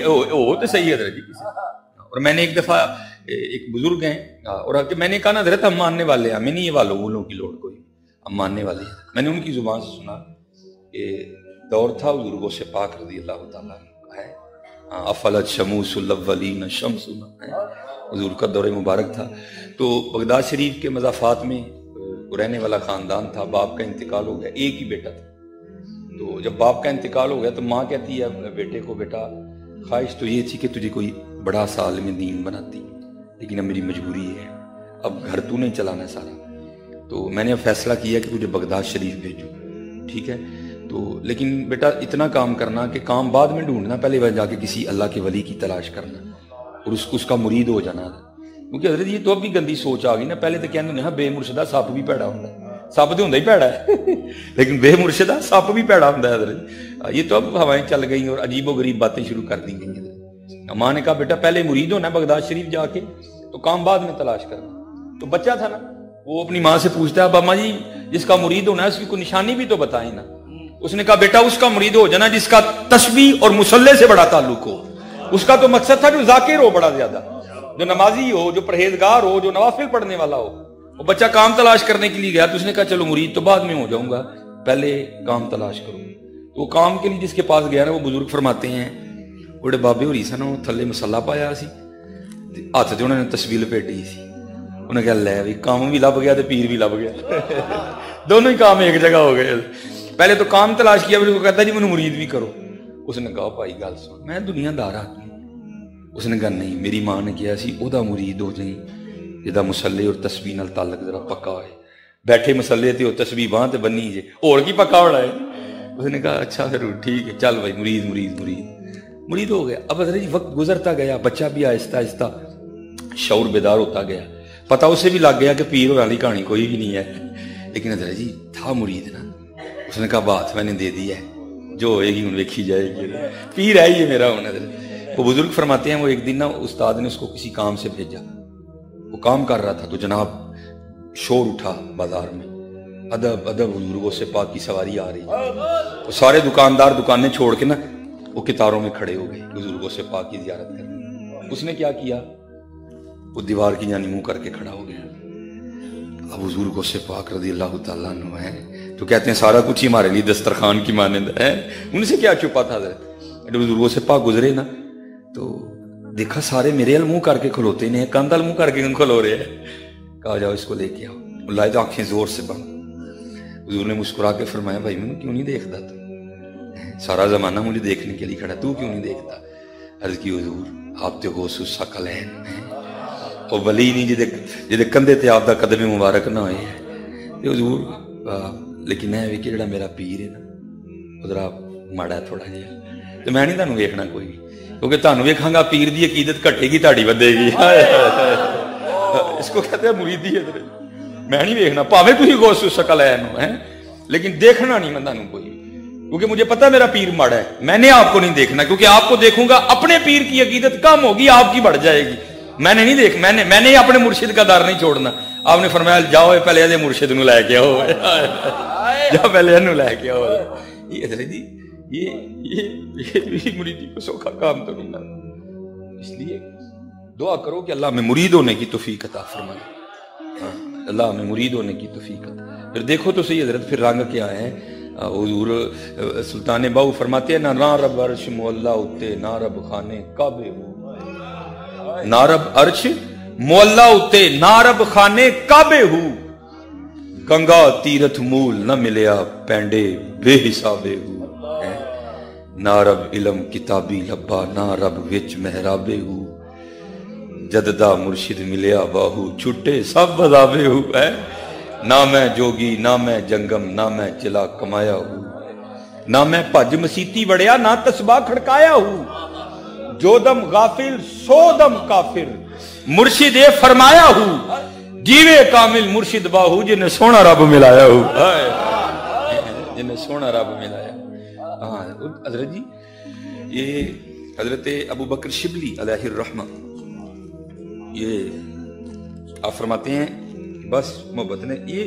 ہو تو صحیح حضرت جی کسی. اور میں نے ایک دفعہ ایک بزرگ ہیں اور میں نے کہا نا حضرت ہم ماننے والے ہیں, ہمیں نہیں یہ والوں کی لوڑ کوئی, ہم ماننے والے ہیں. میں نے ان کی زبان سے سنا کہ دور تھا بزرگوں سے پاک رضی اللہ تعالیٰ ہے, افلت شموس الاولین شمسنا, حضور کا دور مبارک تھا. تو بغداد شریف کے مضافات میں رہنے والا خاندان تھا, باپ کا انتقال ہو گیا, ایک ہی بیٹا تھا. تو جب باپ کا انتقال ہو گیا تو ماں کہتی ہے بیٹے کو, بیٹا خواہش تو یہ تھی کہ تجھے کوئی بڑا سا عالم دین بناتی, لیکن اب میری مجبوری ہے, اب گھر تو نہیں چلانا سارا, تو میں نے اب فیصلہ کیا کہ تجھے بغداد شریف بھیجوں. ٹھیک ہے, تو لیکن بیٹا اتنا کام کرنا کہ کام بعد میں ڈھونڈنا, پہلے جا کے کسی اللہ کے ولی کی تلاش کرنا اور اس کا مرید ہو جانا. کیونکہ حضرت یہ تو اب بھی گندی سوچ آ گئی نا. پہلے تو کہنے ہاں بے مرشدہ سپ بھی پیڑا ہوتا ہے, سپ تو ہوتا ہی پیڑا ہے لیکن بے مرشدہ سپ بھی پیڑا ہوتا ہے حضرت. یہ تو اب ہوائیں چل گئیں اور عجیب و غریب باتیں شروع کر دی گئی ہیں. ماں نے کہا بیٹا پہلے مرید ہونا بغداد شریف جا کے, تو کام بعد میں تلاش کرنا. تو بچہ تھا نا, وہ اپنی ماں سے پوچھتا ہے ابا جی جس کا مرید ہونا ہے اس کی کوئی نشانی بھی تو بتائیں نا. اس نے کہا بیٹا اس کا مرید ہو جانا جس کا تسبیح اور مصلی سے بڑا تعلق ہو. اس کا تو مقصد تھا جو ذاکر ہو بڑا زیادہ, جو نمازی ہو, جو پرہیزگار ہو, جو نوافل پڑھنے والا ہو. وہ بچہ کام تلاش کرنے کے لیے گیا تو اس نے کہا چلو مرید تو بعد میں ہو جاؤں گا, پہلے کام تلاش کروں. تو وہ کام کے لیے جس کے پاس گیا نا, وہ بزرگ فرماتے ہیں بڑے بابے ہو رہی سن, وہ تھلے مسلا پایا سی, ہاتھ سے انہوں نے تسبیح لپیٹی سی. انہیں کہا لے بھی کام بھی لب گیا تو پیر بھی لب گیا دونوں ہی کام ایک جگہ ہو گئے. پہلے تو کام تلاش کیا, پھر وہ کہتا جی مجھے مرید بھی کرو. اس نے کہا بھائی گل سن, میں دنیا دار آدمی. اس نے کہا نہیں, میری ماں نے کیا سی او دا مرید ہو جائیں جہاں مسلے اور تسبیح نال تعلق ذرا پکا ہوئے. بیٹھے مسلے تے تسبیح باں تے بنی جے, اور کی پکا ہونا ہے. اس نے کہا اچھا ضرور ٹھیک ہے, چل بھائی مرید مرید مرید مرید ہو گیا. اب حضرت جی وقت گزرتا گیا, بچہ بھی آہستہ آہستہ شعور بیدار ہوتا گیا. پتہ اسے بھی لگ گیا کہ پیر ہونے والی کہانی کوئی بھی نہیں ہے, لیکن حضرت جی تھا مرید نا. اس نے کہا بات میں نے دے دی ہے, جو ہوئے گی انہیں دیکھی جائے گی, پیر ہے یہ میرا ہونا. وہ بزرگ فرماتے ہیں وہ ایک دن نا استاد نے اس کو کسی کام سے بھیجا, وہ کام کر رہا تھا تو جناب شور اٹھا بازار میں, ادب ادب بزرگوں سے پاک کی سواری آ رہی ہے. وہ سارے دکاندار دکانیں چھوڑ کے نا وہ کتاروں میں کھڑے ہو گئے بزرگوں سے پاک کی زیارت کرنے. اس نے کیا کیا, وہ دیوار کی جانی منہ کر کے کھڑا ہو گیا. اب بزرگوں سے پاک رضی اللہ تعالیٰ عنہ ہے تو کہتے ہیں سارا کچھ ہی ہمارے لیے دسترخوان کی مانند ہے, ان سے کیا چھپا تھا حضرت. بزرگوں سے پاک گزرے نا تو دیکھا سارے میرے منہ کر کے کھلوتے ہیں, کاندل منہ کر کے کھلو رہے ہیں. کہا جاؤ اس کو لے کے آؤ. لائے تو آنکھیں زور سے بند. حضور نے مسکرا کے فرمایا بھائی میں کیوں نہیں دیکھتا, تو سارا زمانہ مجھے دیکھنے کے لیے کھڑا, تو کیوں نہیں دیکھتا. عرض کی حضور آپ تو غوث الثقلین ہیں, اور ولی نہیں جدے کندھے تے آپ دا قدم مبارک نہ ہوئے. حضور لیکن ہے بھی کہ جڑا میرا پیر ہے نا ادھر ماڑا ہے تھوڑا جہا, تو میں نہیں تانوں ویکھنا کوئی, کیونکہ تانوں ویکھاں گا پیر دی عقیدت گھٹے گی تہاڈی ودے گی. اس کو کہتے ہیں مریدی ہے, میں نہیں ویکھنا پاویں تسی غوث الثقلین ہو ہیں, لیکن دیکھنا نہیں میں تانوں کوئی, کیونکہ مجھے پتہ میرا پیر ماڑا ہے. میں نے آپ کو نہیں دیکھنا, کیونکہ آپ کو دیکھوں گا اپنے پیر کی عقیدت کم ہوگی, آپ کی بڑھ جائے گی. میں نے نہیں دیکھ میں نے اپنے مرشد کا در نہیں چھوڑنا. آپ نے فرمایا جاؤ پہلے یہ مرشد نو لے کے آؤ, جاؤ پہلے انہوں لے کے آؤ. یہ حضرت جی یہ مریدی کو سوکھا کام تو نہیں نا. اس لیے دعا کرو کہ اللہ میں مرید ہونے کی توفیق عطا فرمائے, اللہ میں مرید ہونے کی توفیق عطا. پھر دیکھو تو صحیح حضرت پھر رنگ کیا ہے. حضور سلطان باؤ فرماتے ہیں نہ رب عرش مولا اتے نہ رب خانے کعبے ہو, نہ رب عرش مولا اتے نہ رب خانے کعبے ہو, گنگا تیرتھ مول نہ ملیا پینڈے بے حسابے ہو. نہ رب علم کتابی لبا نہ رب وچ محرابے ہو, جددہ مرشد ملیا باہو چھٹے سب بذابے ہو. نہ میں جوگی نہ میں جنگم نہ میں چلا کمایا ہوں, نہ میں پج مسیتی وڑیا نہ تسباہ کھڑکایا ہوں. جو دم غافل سو دم کافر مرشد فرمایا ہوں, جیوے کامل مرشد باہو جنہیں سونا رب ملایا ہوں, جنہیں سونا رب ملایا. ہاں حضرت جی یہ حضرت ابو بکر شبلی علیہ الرحمہ یہ آپ فرماتے ہیں بس محبت نے یہ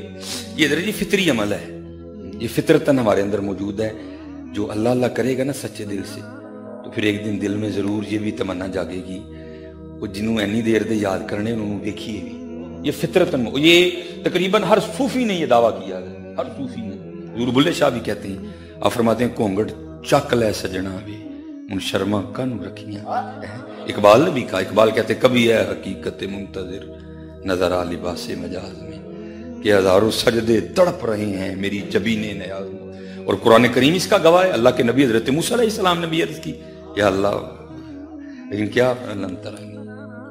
حضرت جی فطری عمل ہے, یہ فطرتاً ہمارے اندر موجود ہے. جو اللہ اللہ کرے گا نا سچے دل سے تو تو پھر ایک دن دل میں ضرور یہ بھی تمنا جاگے گی وہ جنہوں اینی دیر دے یاد کرنے انہوں دیکھیے بھی. یہ فطرتاً یہ تقریباً ہر صوفی نے یہ دعویٰ کیا ہے, ہر صوفی نے. حضور بلے شاہ بھی کہتے ہیں, آپ فرماتے ہیں گھونگھٹ چک لے سجنا بھی ان شرما کن رکھیاں. اقبال نے بھی کہا, اقبال کہتے کبھی ہے حقیقت منتظر نظر آ لباس مجاز میں کہ ہزاروں سجدے تڑپ رہے ہیں میری جبین نیاز میں. اور قرآن کریم اس کا گواہ ہے. اللہ کے نبی حضرت موسیٰ علیہ السلام نے بھی عرض کی یا اللہ, لیکن کیا لن ترانی,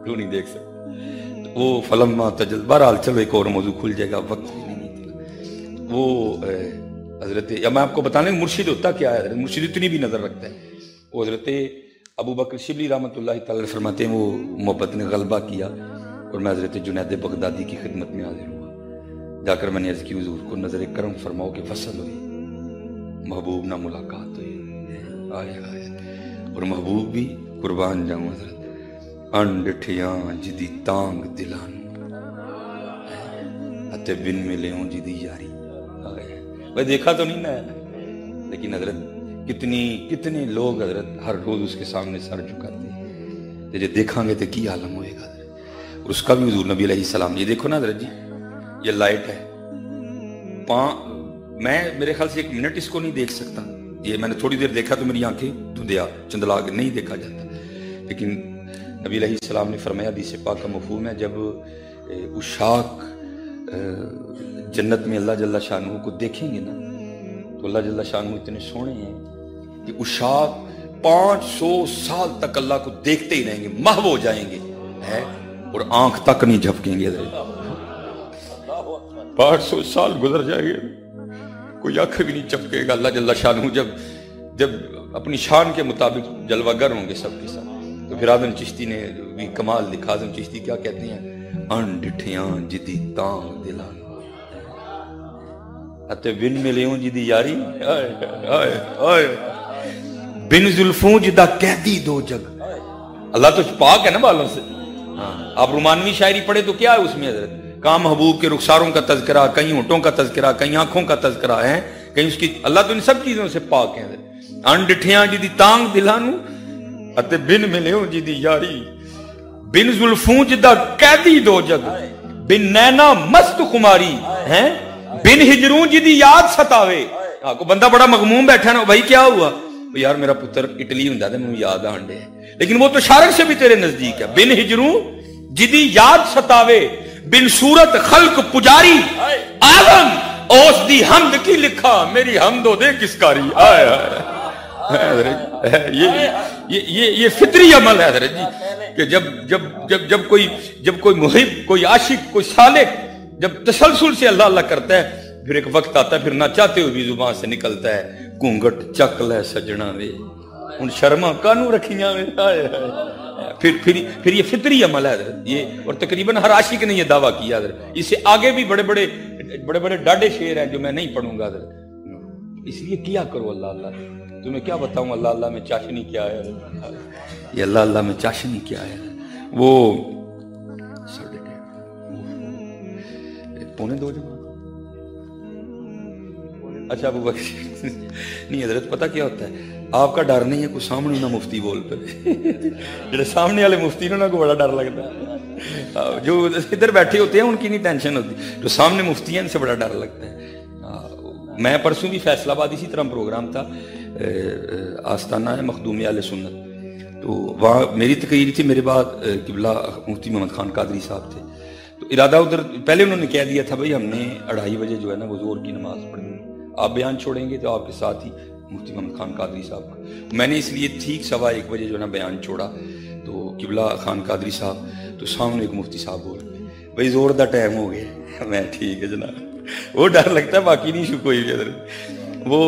کیوں نہیں دیکھ سکتے. وہ فلما تجل, بہرحال چلو ایک اور موضوع کھل جائے گا, وقت ہی نہیں تھا. وہ حضرت, یا میں آپ کو بتانے مرشد ہوتا کیا ہے, مرشد اتنی بھی نظر رکھتا ہے. وہ حضرت ابو بکر شبلی رحمۃ اللہ تعالی فرماتے ہیں وہ محبت نے غلبہ کیا اور میں حضرت جنید بغدادی کی خدمت میں حاضر ہوا. جا کر میں نے عرض کی حضور کو نظر کرم فرماؤ کہ فصل ہوئی, محبوب نہ ملاقات ہوئی. آئے آئے اور محبوب بھی قربان جاؤں حضرت انڈٹھیاں جدی تانگ دلان اتے بن ملیوں جدی یاری. بھائی دیکھا تو نہیں نا, لیکن حضرت کتنے لوگ حضرت ہر روز اس کے سامنے سر جھکاتے ہیں. جب دیکھاں گے تو کی عالم ہوئے گا حضرت. اور اس کا بھی حضور نبی علیہ السلام, یہ دیکھو نا حضرت جی, یہ لائٹ ہے, میں میرے خیال سے 1 منٹ اس کو نہیں دیکھ سکتا. یہ میں نے تھوڑی دیر دیکھا تو میری آنکھیں دھندیا چندلا کے نہیں دیکھا جاتا. لیکن نبی علیہ السلام نے فرمایا, حدیث پاک کا مفہوم ہے, جب عشاق جنت میں اللہ جل شانہ کو دیکھیں گے نا تو اللہ جل شانہ اتنے سونے ہیں کہ عشاق 500 سال تک اللہ کو دیکھتے ہی رہیں گے, محو ہو جائیں گے اور آنکھ تک نہیں جھپکیں گے. 500 سال گزر جائیں گے, کوئی آنکھ بھی نہیں چپکے گا. اللہ جل شانہ جب اپنی شان کے مطابق جلوہ گر ہوں گے سب کے ساتھ. تو پھر آدم چشتی نے بھی کمال لکھا. آدم چشتی کیا کہتے ہیں, انڈٹھیاں جدی تانگ دلان اتے بن ملیوں جدی یاری, بن زلفوں جدا قیدی دو جگ. اللہ تو پاک ہے نا بالوں سے. آپ رومانوی شاعری پڑھے تو کیا ہے اس میں حضرت, کہاں محبوب کے رخساروں کا تذکرہ, کہیں ہونٹوں کا تذکرہ, کہیں آنکھوں کا تذکرہ ہے, کہیں اس کی, اللہ تو ان سب چیزوں سے پاک ہے. انڈٹھیاں جدی تانگ دلانو اتے بن ملیوں جدی یاری, بن زلفوں جدا قیدی دو جگ, بن نینا مست خماری ہیں, بن ہجروں جدی یاد ستاوے. کو بندہ بڑا مغموم بیٹھا نا, بھائی کیا ہوا, یار میرا پتر اٹلی ہوں ہے مجھے یاد آنڈے, لیکن وہ تو شارک سے بھی تیرے نزدیک ہے. بن ہجروں جدی یاد ستاوے, بن صورت خلق پجاری, عالم اوس دی حمد کی لکھا, میری حمد و دے کس کاری. آئے آئے یہ فطری عمل ہے حضرت جی, کہ جب کوئی محب, کوئی عاشق, کوئی سالک جب تسلسل سے اللہ اللہ کرتا ہے, پھر ایک وقت آتا ہے, پھر نہ چاہتے ہوئے بھی زبان سے نکلتا ہے, گھونگھٹ چک لے سجنا وے ان شرما کانوں رکھیاں وے. پھر یہ فطری عمل ہے حضرت یہ, اور تقریباً ہر عاشق نے یہ دعویٰ کیا حضرت. اس سے آگے بھی بڑے بڑے ڈاڈے شعر ہیں جو میں نہیں پڑھوں گا حضرت. اس لیے کیا کرو اللہ اللہ, تمہیں کیا بتاؤں اللہ اللہ میں چاشنی کیا ہے. یہ اللہ اللہ میں چاشنی کیا ہے, وہ 1:30 جمع. اچھا ابو بکر نہیں حضرت, پتہ کیا ہوتا ہے, آپ کا ڈر نہیں ہے کوئی سامنے نہ مفتی بول پہ, جڑے سامنے والے مفتی نے کو بڑا ڈر لگتا ہے. جو ادھر بیٹھے ہوتے ہیں ان کی نہیں ٹینشن ہوتی, جو سامنے مفتی ہیں ان سے بڑا ڈر لگتا ہے. میں پرسوں بھی فیصل آباد اسی طرح پروگرام تھا, آستانہ ہے مخدوم اہل سنت, تو وہاں میری تقریر تھی, میرے بعد قبلہ مفتی محمد خان قادری صاحب تھے. تو ارادہ ادھر پہلے انہوں نے کہہ دیا تھا بھائی ہم نے 2:30 بجے جو ہے نا وہ ظہر کی نماز پڑھنی, آپ بیان چھوڑیں گے تو آپ کے ساتھ ہی مفتی محمد خان قادری صاحب کا. میں نے اس لیے ٹھیک 1:15 بجے جو ہے نا بیان چھوڑا, تو قبلہ خان قادری صاحب تو سامنے ایک مفتی صاحب بول گئے بھائی ظہر دا ٹائم ہو گیا. میں ٹھیک ہے جناب, وہ ڈر لگتا ہے, باقی نہیں شو کوئی بھی حضرت وہ.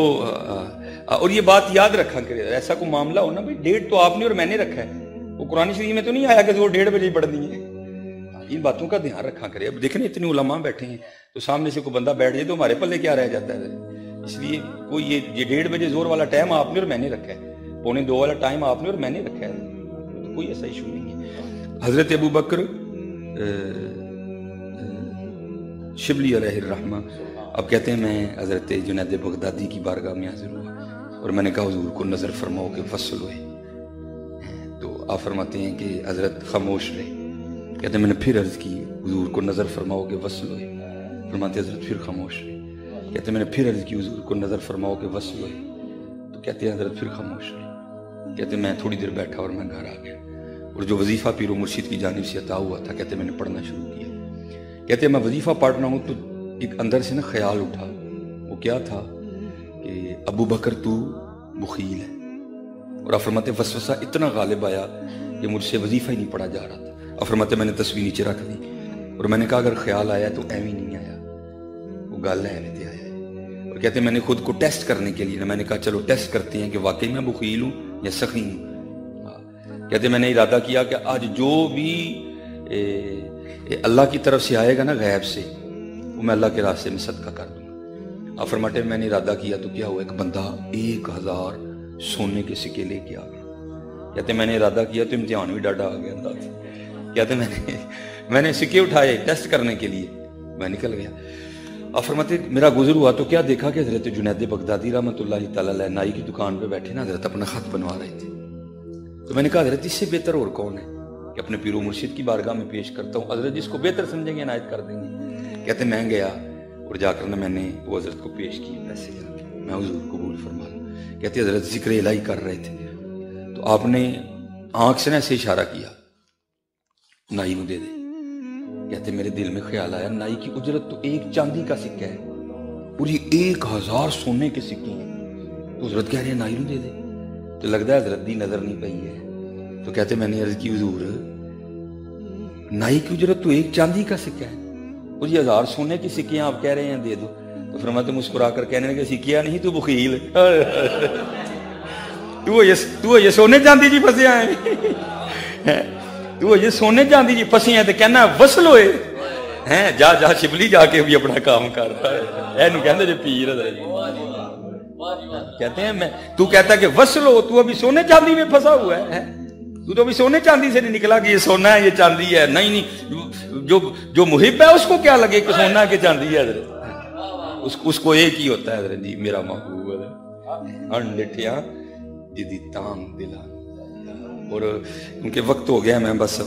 اور یہ بات یاد رکھا کرے, ایسا کوئی معاملہ ہو نا بھائی, ڈیٹ تو آپ نے اور میں نے رکھا ہے, وہ قرآن شریف میں تو نہیں آیا کہ وہ 1:30 بجے پڑھنی ہے. ان باتوں کا دھیان رکھا کرے. اب دیکھیں اتنے علماء بیٹھے ہیں, تو سامنے سے کوئی بندہ بیٹھ جائے تو ہمارے پلے کیا رہ جاتا ہے. اس لیے کوئی یہ 1:30 بجے زور والا ٹائم آپ نے اور میں نے رکھا ہے, 1:45 والا ٹائم آپ نے اور میں نے رکھا ہے, تو کوئی ایسا ایشو نہیں ہے. حضرت ابو بکر شبلی علیہ الرحمہ اب کہتے ہیں میں حضرت جنید بغدادی کی بارگاہ میں حاضر ہوا, اور میں نے کہا حضور کو نظر فرماؤ کہ فصل ہوئے آپ فرماتے ہیں کہ حضرت خاموش رہے. کہتے ہیں میں نے پھر عرض کی حضور کو نظر فرماؤ کہ وصل ہوئے. فرماتے حضرت پھر خاموش رہے. کہتے ہیں میں نے پھر عرض کی حضور کو نظر فرماؤ کہ وصل ہوئے. تو کہتے ہیں حضرت پھر خاموش رہے. کہتے ہیں میں تھوڑی دیر بیٹھا اور میں گھر آ گیا، اور جو وظیفہ پیر و مرشد کی جانب سے عطا ہوا تھا کہتے ہیں میں نے پڑھنا شروع کیا. کہتے ہیں میں وظیفہ پڑھ رہا ہوں تو ایک اندر سے نا خیال اٹھا. وہ کیا تھا کہ ابو بکر تو بخیل ہے. اور آپ فرماتے وسوسہ اتنا غالب آیا کہ مجھ سے وظیفہ ہی نہیں پڑھا جا رہا تھا. آپ فرماتے میں نے تصویر نیچے رکھ دی اور میں نے کہا اگر خیال آیا تو ایویں نہیں آیا، وہ گل ہے ایویں تے آیا ہے. اور کہتے ہیں میں نے خود کو ٹیسٹ کرنے کے لیے میں نے کہا چلو ٹیسٹ کرتے ہیں کہ واقعی میں بخیل ہوں یا سخی ہوں. کہتے ہیں میں نے ارادہ کیا کہ آج جو بھی اللہ کی طرف سے آئے گا نا غیب سے، وہ میں اللہ کے راستے میں صدقہ کر دوں گا. آپ فرماتے میں نے ارادہ کیا تو کیا ہوا، ایک بندہ 1000 سونے کے سکے لے کے آ گیا. کہتے ہیں میں نے ارادہ کیا تو امتحان بھی ڈاڈا آ گیا انداز. کہتے ہیں میں نے سکے اٹھائے ٹیسٹ کرنے کے لیے، میں نکل گیا. آپ فرماتے میرا گزر ہوا تو کیا دیکھا کہ حضرت جنید بغدادی رحمۃ اللہ تعالی علیہ نائی کی دکان پہ بیٹھے نا حضرت اپنا خط بنوا رہے تھے. تو میں نے کہا حضرت اس سے بہتر اور کون ہے کہ اپنے پیر و مرشد کی بارگاہ میں پیش کرتا ہوں، حضرت جس کو بہتر سمجھیں گے عنایت کر دیں گے. کہتے ہیں میں گیا اور جا کر میں نے وہ حضرت کو پیش کی پیسے جا کے میں حضور قبول فرما لوں. کہتے حضرت ذکر الہی کر رہے تھے تو آپ نے آنکھ سے ایسے اشارہ کیا نائی کو دے دے. کہتے میرے دل میں خیال آیا نائی کی اجرت تو ایک چاندی کا سکہ ہے اور یہ 1000 سونے کے سکے ہیں. تو حضرت کہہ رہے ہیں نائی کو دے دے. تو لگتا ہے حضرت دی نظر نہیں پئی ہے. تو کہتے میں نے عرض کی حضور نائی کی اجرت تو ایک چاندی کا سکہ ہے اور یہ 1000 سونے کی سکیاں آپ کہہ رہے ہیں دے دو. تو فرماتے مسکرا کر کہنے لگے سکیا نہیں تو بخیل تو یہ سونے چاندی جی پھنسے آئے، تو یہ سونے چاندی جی پھنسی ہیں تو کہنا وصل ہوئے ہیں. جا جا شبلی جا کے بھی اپنا کام کر رہا ہے کہتے جو پیر کہتے ہیں میں تو کہتا کہ وصل ہو، تو ابھی سونے چاندی میں پھنسا ہوا ہے. تو ابھی سونے چاندی سے نہیں نکلا کہ یہ سونا ہے یہ چاندی ہے. نہیں جو محب ہے اس کو کیا لگے کہ سونا ہے کہ چاندی ہے. اس کو ایک ہی ہوتا ہے حضرت جی میرا محبوب ہے ان لٹھیاں جدی تام دلا. اور ان کے وقت ہو گیا میں بس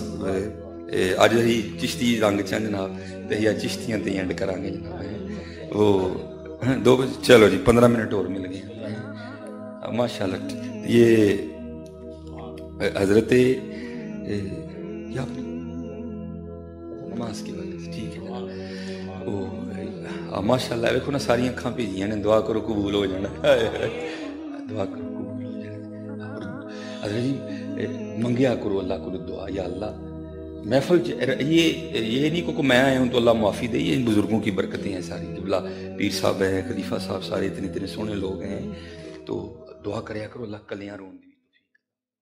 اج ہی چشتی رنگ چن جناب تے چشتیاں تے اینڈ کرانگے جناب. وہ 2 چلو جی 15 منٹ اور مل گئے ماشاءاللہ. یہ حضرت نماز کی وجہ سے ٹھیک ہے ماشاءاللہ. دیکھو نا ساری اکھاں بھیجیاں نے، دعا کرو قبول ہو جانا، دعا کرو قبول ہو جانا. اور حضرت جی منگیا کرو اللہ کو دعا، یا اللہ محفل یہ نہیں کہ میں آیا ہوں تو اللہ معافی دے. یہ بزرگوں کی برکتیں ہیں ساری. قبلہ پیر صاحب ہیں، خلیفہ صاحب، سارے اتنے سونے لوگ ہیں. تو دعا کریا کرو اللہ کلیاں رون دی.